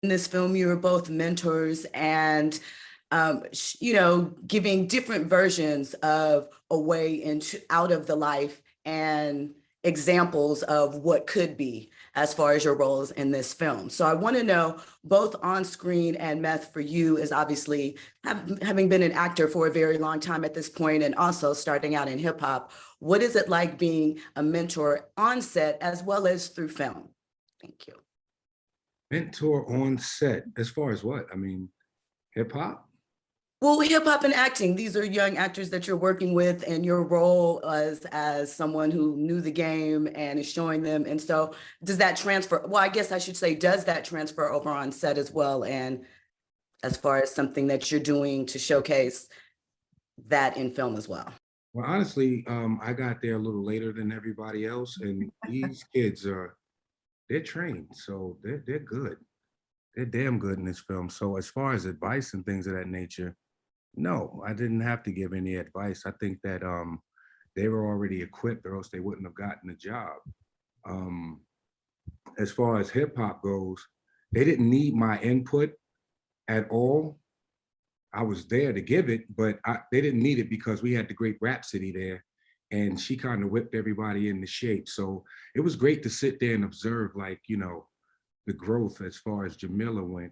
in this film, you were both mentors and, giving different versions of a way into out of the life and examples of what could be as far as your roles in this film. So I want to know, both on screen and Meth, for you is obviously having been an actor for a very long time at this point and also starting out in hip hop. What is it like being a mentor on set as well as through film? Thank you. Mentor on set, as far as what? I mean, hip hop? Well, hip hop and acting, these are young actors that you're working with, and your role as someone who knew the game and is showing them. And so does that transfer? Well, I guess I should say, does that transfer over on set as well? And as far as something that you're doing to showcase that in film as well? Well, honestly, I got there a little later than everybody else, and these kids they're trained, so they're good. They're damn good in this film. So as far as advice and things of that nature, no, I didn't have to give any advice. I think that they were already equipped, or else they wouldn't have gotten the job. Um, as far as hip hop goes, they didn't need my input at all. I was there to give it, but they didn't need it because we had the great Rhapsody there, and she kind of whipped everybody into shape. So it was great to sit there and observe, like, the growth as far as Jamila went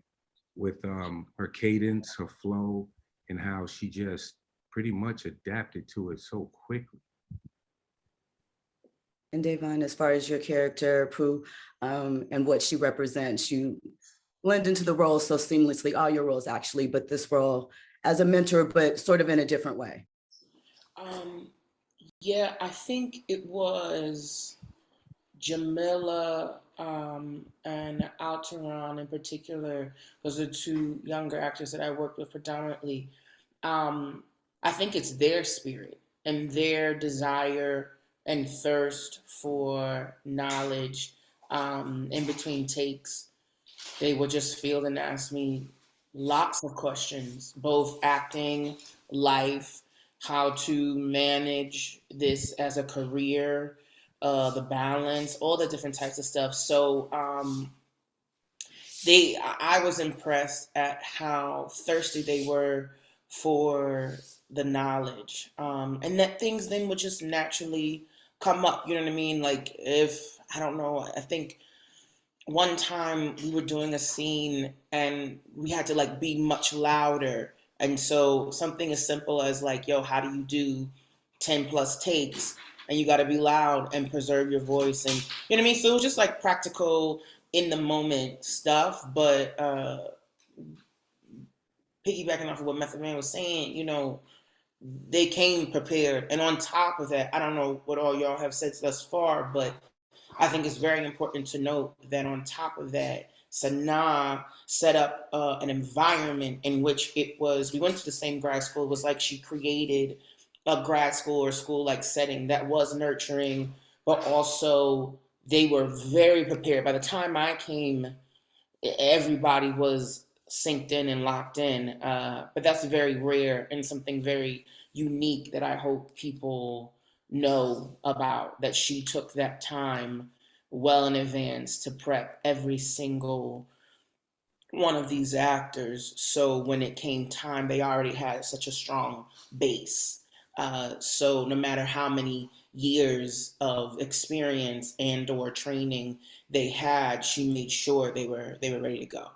with her cadence, her flow, and how she just pretty much adapted to it so quickly. And Da'Vine, as far as your character, Pooh, and what she represents, you blend into the role so seamlessly, all your roles actually, but this role as a mentor, but sort of in a different way. Um, yeah, I think it was Jamila and Alteron in particular. Those are two younger actors that I worked with predominantly. I think it's their spirit and their desire and thirst for knowledge in between takes. They would just field and ask me lots of questions, both acting, life, how to manage this as a career, the balance, all the different types of stuff. So I was impressed at how thirsty they were for the knowledge, and that things then would just naturally come up. You know what I mean? Like, if I don't know, I think one time we were doing a scene and we had to like be much louder, and so something as simple as like, yo, how do you do 10 plus takes, and you got to be loud and preserve your voice, and you know what I mean. So it was just like practical in the moment stuff. But piggybacking off of what Method Man was saying, they came prepared, and on top of that, I don't know what all y'all have said thus far, but I think it's very important to note that on top of that, Sanaa set up an environment in which we went to the same grad school. It was like she created a grad school or school-like setting that was nurturing, but also they were very prepared. By the time I came, everybody was synced in and locked in. But that's very rare and something very unique that I hope people know about, that she took that time well in advance to prep every single one of these actors. So when it came time, they already had such a strong base. So no matter how many years of experience and or training they had, she made sure they were ready to go.